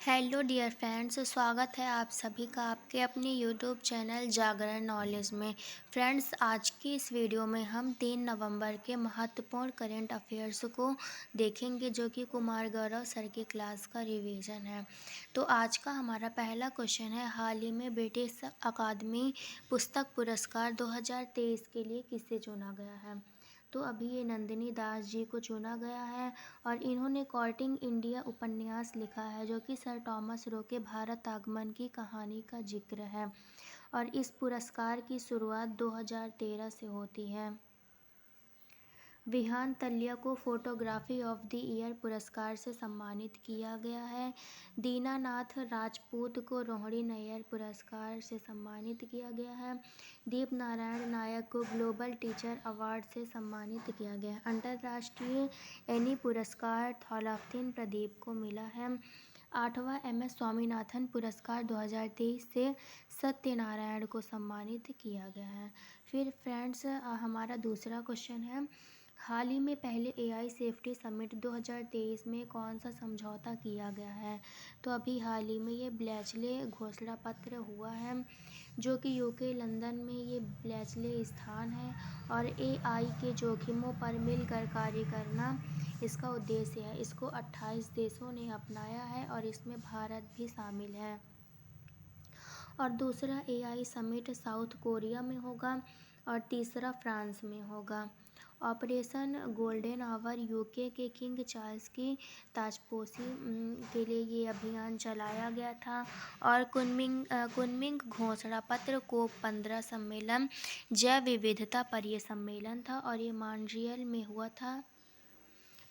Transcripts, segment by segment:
Hello dear friends, स्वागत है आप सभी का आपके अपने यूट्यूब चैनल जागरण नॉलेज में। फ्रेंड्स, आज की इस वीडियो में हम 3 नवंबर के महत्वपूर्ण करंट अफेयर्स को देखेंगे, जो कि कुमार गौरव सर की क्लास का रिवीजन है। तो आज का हमारा पहला क्वेश्चन है, हाल ही में ब्रिटिश अकादमी पुस्तक पुरस्कार 2023 के लिए किसे चुना गया है? तो अभी ये नंदिनी दास जी को चुना गया है और इन्होंने कॉर्टिंग इंडिया उपन्यास लिखा है, जो कि सर थॉमस रो के भारत आगमन की कहानी का जिक्र है। और इस पुरस्कार की शुरुआत 2013 से होती है। विहान तल्या को फोटोग्राफी ऑफ द ईयर पुरस्कार से सम्मानित किया गया है। दीनानाथ राजपूत को रोहिणी नैयर पुरस्कार से सम्मानित किया गया है। दीप नारायण नायक को ग्लोबल टीचर अवार्ड से सम्मानित किया गया है। अंतर्राष्ट्रीय एनी पुरस्कार थॉलाथिन प्रदीप को मिला है। 8वां MS स्वामीनाथन पुरस्कार 2023 से सत्यनारायण को सम्मानित किया गया है। फिर फ्रेंड्स, हमारा दूसरा क्वेश्चन है, हाल ही में पहले AI सेफ्टी समिट 2023 में कौन सा समझौता किया गया है? तो अभी हाल ही में ये ब्लेचले घोषणा पत्र हुआ है, जो कि UK लंदन में ये ब्लेचले स्थान है। और AI के जोखिमों पर मिलकर कार्य करना इसका उद्देश्य है। इसको 28 देशों ने अपनाया है और इसमें भारत भी शामिल है। और दूसरा AI समिट साउथ कोरिया में होगा और तीसरा फ्रांस में होगा। ऑपरेशन गोल्डन आवर UK के किंग चार्ल्स की ताजपोशी के लिए ये अभियान चलाया गया था। और कुनमिंग घोषणा पत्र COP15 सम्मेलन जैव विविधता पर यह सम्मेलन था और ये मॉन्ट्रियल में हुआ था।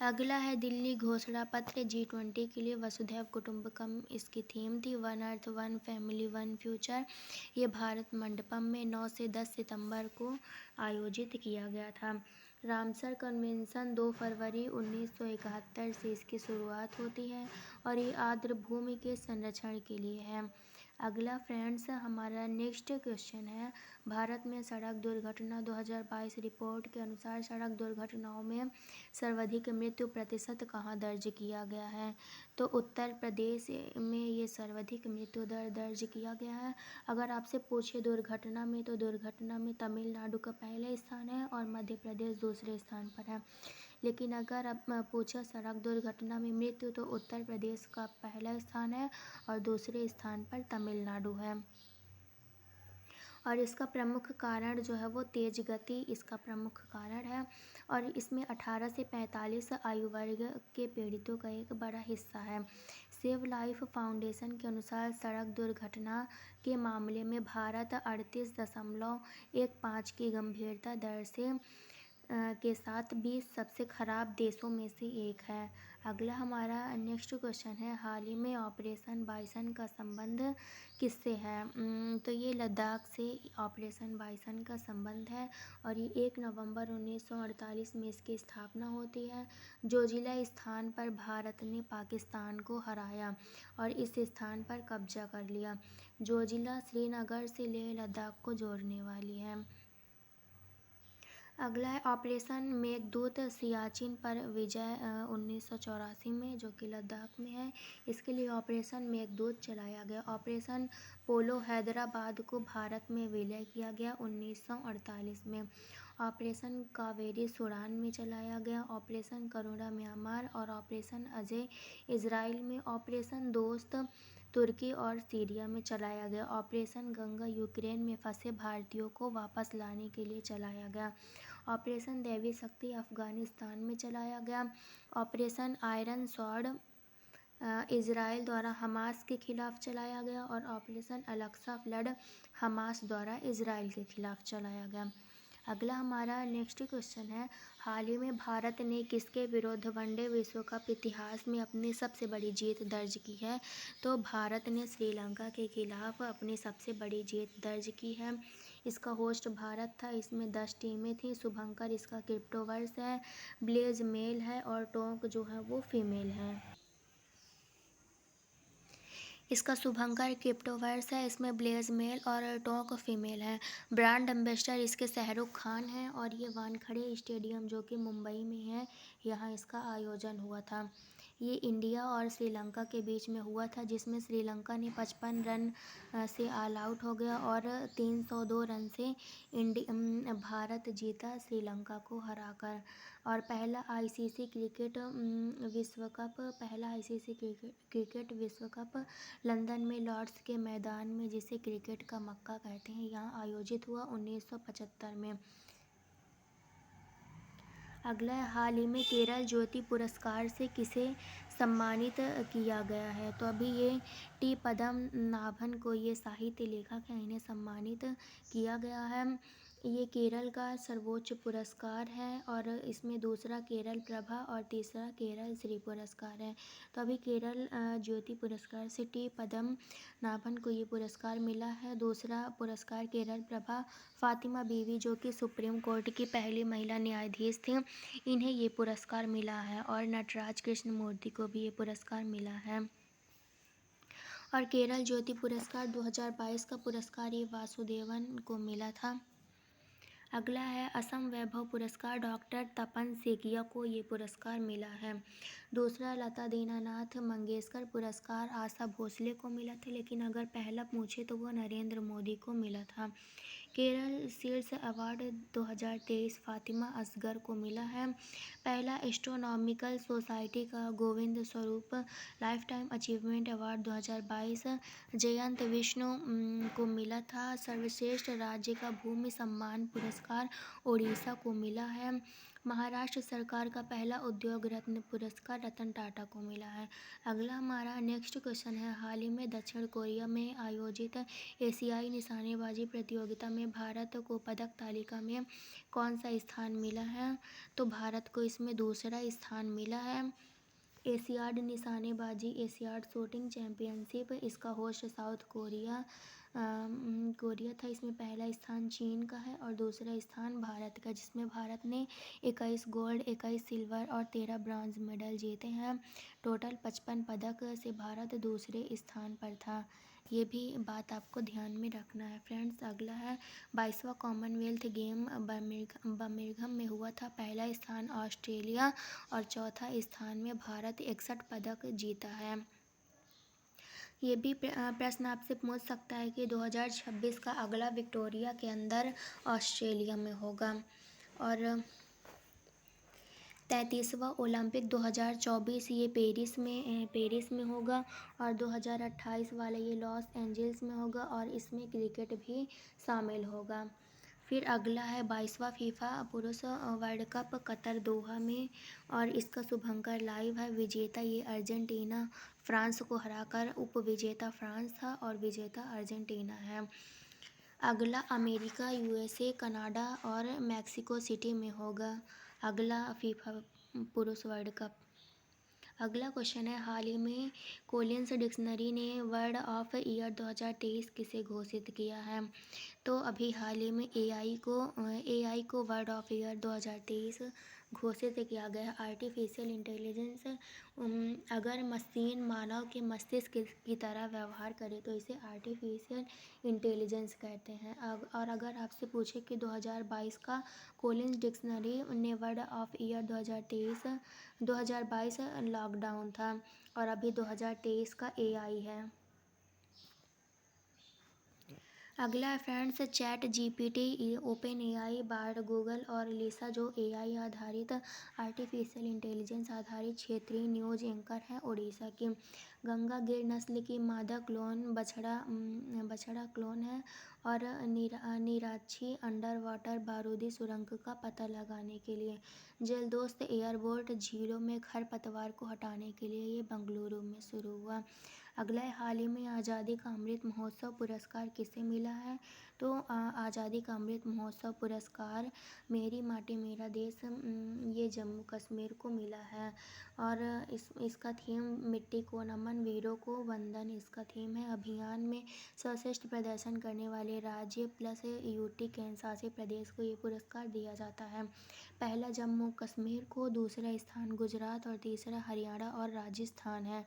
अगला है दिल्ली घोषणा पत्र G20 के लिए वसुधैव कुटुंबकम इसकी थीम थी। One earth one family one future. ये भारत मंडपम में 9 से 10 सितंबर को आयोजित किया गया था। रामसर कन्वेंशन 2 फरवरी 1971 से इसकी शुरुआत होती है और ये आर्द्र भूमि के संरक्षण के लिए है। अगला फ्रेंड्स, हमारा नेक्स्ट क्वेश्चन है, भारत में सड़क दुर्घटना 2022 रिपोर्ट के अनुसार सड़क दुर्घटनाओं में सर्वाधिक मृत्यु प्रतिशत कहाँ दर्ज किया गया है? तो उत्तर प्रदेश में ये सर्वाधिक मृत्यु दर दर्ज किया गया है। अगर आपसे पूछे दुर्घटना में, तो दुर्घटना में तमिलनाडु का पहले स्थान है और मध्य प्रदेश दूसरे स्थान पर है। लेकिन अगर आप पूछा सड़क दुर्घटना में मृत्यु, तो उत्तर प्रदेश का पहला स्थान है और दूसरे स्थान पर तमिलनाडु है। और इसका प्रमुख कारण जो है वो तेज गति इसका प्रमुख कारण है और इसमें 18 से 45 आयु वर्ग के पीड़ितों का एक बड़ा हिस्सा है। सेव लाइफ फाउंडेशन के अनुसार सड़क दुर्घटना के मामले में भारत 38.15 की गंभीरता दर से के साथ 20 सबसे खराब देशों में से एक है। अगला हमारा नेक्स्ट क्वेश्चन है, हाल ही में ऑपरेशन बाइसन का संबंध किससे है? तो ये लद्दाख से ऑपरेशन बाइसन का संबंध है और ये 1 नवंबर 1948 में इसकी स्थापना होती है। जोजिला स्थान पर भारत ने पाकिस्तान को हराया और इस स्थान पर कब्जा कर लिया। जोजिला श्रीनगर से लेह लद्दाख को जोड़ने वाली है। अगला है ऑपरेशन मेघदूत सियाचिन पर विजय 1984 में, जो कि लद्दाख में है। इसके लिए ऑपरेशन मेघदूत चलाया गया। ऑपरेशन पोलो हैदराबाद को भारत में विलय किया गया 1948 में। ऑपरेशन कावेरी सूडान में चलाया गया। ऑपरेशन करुणा म्यांमार और ऑपरेशन अजय इजराइल में। ऑपरेशन दोस्त तुर्की और सीरिया में चलाया गया। ऑपरेशन गंगा यूक्रेन में फंसे भारतीयों को वापस लाने के लिए चलाया गया। ऑपरेशन दैवी शक्ति अफगानिस्तान में चलाया गया। ऑपरेशन आयरन स्वॉर्ड इजराइल द्वारा हमास के खिलाफ चलाया गया और ऑपरेशन अल-अक्सा फ्लड हमास द्वारा इजराइल के खिलाफ चलाया गया। अगला हमारा नेक्स्ट क्वेश्चन है, हाल ही में भारत ने किसके विरुद्ध वनडे विश्व कप इतिहास में अपनी सबसे बड़ी जीत दर्ज की है? तो भारत ने श्रीलंका के खिलाफ अपनी सबसे बड़ी जीत दर्ज की है। इसका होस्ट भारत था। इसमें 10 टीमें थीं। शुभंकर इसका क्रिप्टोवर्स है, ब्लेज मेल है और टोंक जो है वो फीमेल है। इसका शुभंकर क्रिप्टोवर्स है, इसमें ब्लेज मेल और टोंक फीमेल है। ब्रांड एम्बेसडर इसके शाहरुख खान हैं और ये वानखेड़े स्टेडियम जो कि मुंबई में है, यहाँ इसका आयोजन हुआ था। ये इंडिया और श्रीलंका के बीच में हुआ था, जिसमें श्रीलंका ने 55 रन से ऑल आउट हो गया और 302 रन से भारत जीता श्रीलंका को हराकर। और पहला आईसीसी क्रिकेट विश्व कप लंदन में लॉर्ड्स के मैदान में, जिसे क्रिकेट का मक्का कहते हैं, यहाँ आयोजित हुआ 1975 में। अगला है, हाल ही में केरल ज्योति पुरस्कार से किसे सम्मानित किया गया है? तो अभी ये टी पद्मनाभन को, ये साहित्य लेखक हैं, इन्हें सम्मानित किया गया है। ये केरल का सर्वोच्च पुरस्कार है और इसमें दूसरा केरल प्रभा और तीसरा केरल श्री पुरस्कार है। तो अभी केरल ज्योति पुरस्कार से टी पद्मनाभन को ये पुरस्कार मिला है। दूसरा पुरस्कार केरल प्रभा फातिमा बीवी, जो कि सुप्रीम कोर्ट की पहली महिला न्यायाधीश थी, इन्हें ये पुरस्कार मिला है। और नटराज कृष्ण मूर्ति को भी ये पुरस्कार मिला है। और केरल ज्योति पुरस्कार 2022 का पुरस्कार ये वासुदेवन को मिला था। अगला है, असम वैभव पुरस्कार डॉक्टर तपन सेकिया को ये पुरस्कार मिला है। दूसरा, लता दीनानाथ मंगेशकर पुरस्कार आशा भोसले को मिला था, लेकिन अगर पहला पूछे तो वो नरेंद्र मोदी को मिला था। केरल शीर्ष अवार्ड 2023 फातिमा असगर को मिला है। पहला, एस्ट्रोनॉमिकल सोसाइटी का Govind Swarup life time achievement award 2022 Jayant Vishnu को मिला था। सर्वश्रेष्ठ राज्य का भूमि सम्मान पुरस्कार ओडिशा को मिला है। महाराष्ट्र सरकार का पहला उद्योग रत्न पुरस्कार रतन टाटा को मिला है। अगला हमारा नेक्स्ट क्वेश्चन है, हाल ही में दक्षिण कोरिया में आयोजित एशियाई निशानेबाजी प्रतियोगिता में भारत को पदक तालिका में कौन सा स्थान मिला है? तो भारत को इसमें दूसरा स्थान मिला है। एशियाड निशानेबाजी, एशियाड शूटिंग चैंपियनशिप, इसका होस्ट साउथ कोरिया था। इसमें पहला स्थान चीन का है और दूसरा स्थान भारत का, जिसमें भारत ने 21 गोल्ड, 21 सिल्वर और 13 ब्रॉन्ज मेडल जीते हैं। टोटल 55 पदक से भारत दूसरे स्थान पर था। ये भी बात आपको ध्यान में रखना है फ्रेंड्स। अगला है, 22वां कॉमनवेल्थ गेम बर्मिंघम में हुआ था। पहला स्थान ऑस्ट्रेलिया और चौथा स्थान में भारत 61 पदक जीता है। ये भी प्रश्न आपसे पूछ सकता है कि 2026 का अगला विक्टोरिया के अंदर ऑस्ट्रेलिया में होगा। और 33वां ओलंपिक 2024 ये पेरिस में होगा। और 2028 वाला ये लॉस एंजल्स में होगा और इसमें क्रिकेट भी शामिल होगा। फिर अगला है, 22वां फीफा पुरुष वर्ल्ड कप कतर दोहा में, और इसका शुभंकर लाइव है। विजेता ये अर्जेंटीना फ्रांस को हराकर उपविजेता फ्रांस था और विजेता अर्जेंटीना है। अगला, अमेरिका, यूएसए, कनाडा और मैक्सिको सिटी में होगा अगला फीफा पुरुष वर्ल्ड कप। अगला क्वेश्चन है, हाल ही में कोलिंस डिक्शनरी ने वर्ड ऑफ ईयर 2023 किसे घोषित किया है? तो अभी हाल ही में एआई को वर्ड ऑफ ईयर 2023 घोषित किया गया। आर्टिफिशियल इंटेलिजेंस, अगर मशीन मानव के मस्तिष्क की तरह व्यवहार करे तो इसे आर्टिफिशियल इंटेलिजेंस कहते हैं। और अगर आपसे पूछे कि 2022 का कोलिंस डिक्शनरी ने वर्ड ऑफ ईयर 2022 लॉकडाउन था और अभी 2023 का एआई है। अगला है friends, ChatGPT, OpenAI, Bard, Google और लिसा, जो एआई आधारित आर्टिफिशियल इंटेलिजेंस आधारित क्षेत्रीय न्यूज एंकर हैं उड़ीसा की। गंगा गिर नस्ल की मादा क्लोन बछड़ा क्लोन है। और निराक्षी अंडर वाटर बारूदी सुरंग का पता लगाने के लिए। जलदोस्त एयरबोट झीलों में खरपतवार को हटाने के लिए ये बेंगलुरु में शुरू हुआ। अगला है, हाल ही में आज़ादी का अमृत महोत्सव पुरस्कार किसे मिला है? तो आज़ादी का अमृत महोत्सव पुरस्कार मेरी माटी मेरा देश, ये जम्मू कश्मीर को मिला है। और इसका थीम मिट्टी को नमन, वीरों को वंदन इसका थीम है। अभियान में सर्वश्रेष्ठ प्रदर्शन करने वाले राज्य प्लस यूटी केंद्र शासित प्रदेश को ये पुरस्कार दिया जाता है। पहला जम्मू कश्मीर को, दूसरा स्थान गुजरात और तीसरा हरियाणा और राजस्थान है।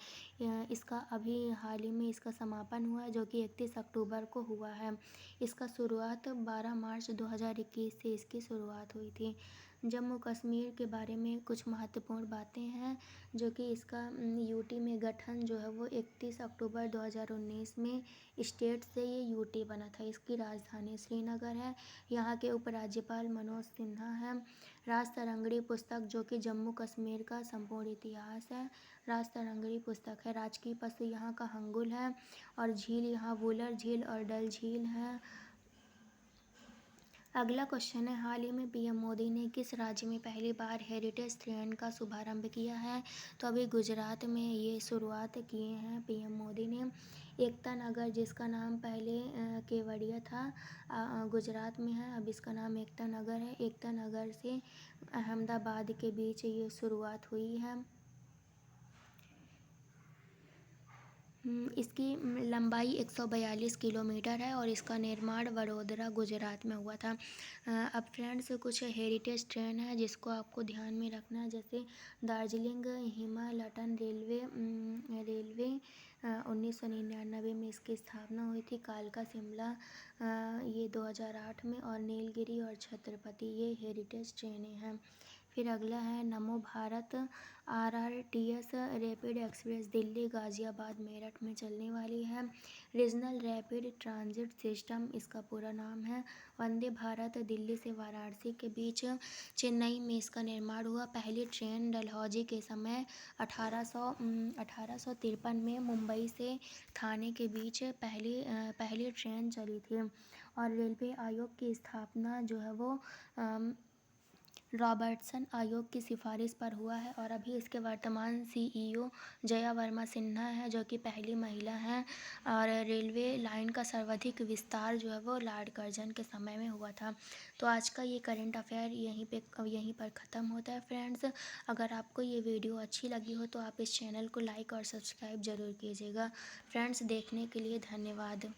इसका अभी हाल ही में इसका समापन हुआ है, जो कि 31 अक्टूबर को हुआ है। इसका शुरुआत 12 मार्च 2021 से इसकी शुरुआत हुई थी। जम्मू कश्मीर के बारे में कुछ महत्वपूर्ण बातें हैं जो कि इसका यूटी में गठन जो है वो 31 अक्टूबर 2019 में स्टेट से ये यूटी बना था। इसकी राजधानी श्रीनगर है। यहाँ के उपराज्यपाल मनोज सिन्हा हैं। राज तरंगड़ी पुस्तक जो कि जम्मू कश्मीर का संपूर्ण इतिहास है, राज तरंगड़ी पुस्तक है। राजकीय पशु यहाँ का हंगुल है और झील यहाँ वुलर झील और डल झील है। अगला क्वेश्चन है, हाल ही में पीएम मोदी ने किस राज्य में पहली बार हेरिटेज ट्रेन का शुभारंभ किया है? तो अभी गुजरात में ये शुरुआत किए हैं पीएम मोदी ने। एकता नगर जिसका नाम पहले केवड़िया था, गुजरात में है, अब इसका नाम एकता नगर है। एकता नगर से अहमदाबाद के बीच ये शुरुआत हुई है। इसकी लंबाई 142 किलोमीटर है और इसका निर्माण वडोदरा गुजरात में हुआ था। अब फ्रेंड्स कुछ हेरिटेज ट्रेन है जिसको आपको ध्यान में रखना है, जैसे दार्जिलिंग हिमालटन रेलवे 1999 में इसकी स्थापना हुई थी। कालका शिमला ये 2008 में, और नीलगिरी और छत्रपति ये हेरिटेज ट्रेनें हैं। फिर अगला है नमो Bharat RRTS rapid express Delhi Ghaziabad Meerut में चलने वाली है। रीजनल रैपिड ट्रांजिट सिस्टम इसका पूरा नाम है। वंदे भारत दिल्ली से वाराणसी के बीच चेन्नई में इसका निर्माण हुआ। पहली ट्रेन डलहौजी के समय 1853 में मुंबई से ठाणे के बीच पहली ट्रेन चली थी। और रेलवे आयोग की स्थापना जो है वो रॉबर्टसन आयोग की सिफारिश पर हुआ है। और अभी इसके वर्तमान CEO जया वर्मा सिन्हा है जो कि पहली महिला हैं। और रेलवे लाइन का सर्वाधिक विस्तार जो है वो लॉर्ड कर्जन के समय में हुआ था। तो आज का ये करंट अफेयर यहीं पर ख़त्म होता है फ्रेंड्स। अगर आपको ये वीडियो अच्छी लगी हो तो आप इस चैनल को लाइक और सब्सक्राइब ज़रूर कीजिएगा। फ्रेंड्स देखने के लिए धन्यवाद।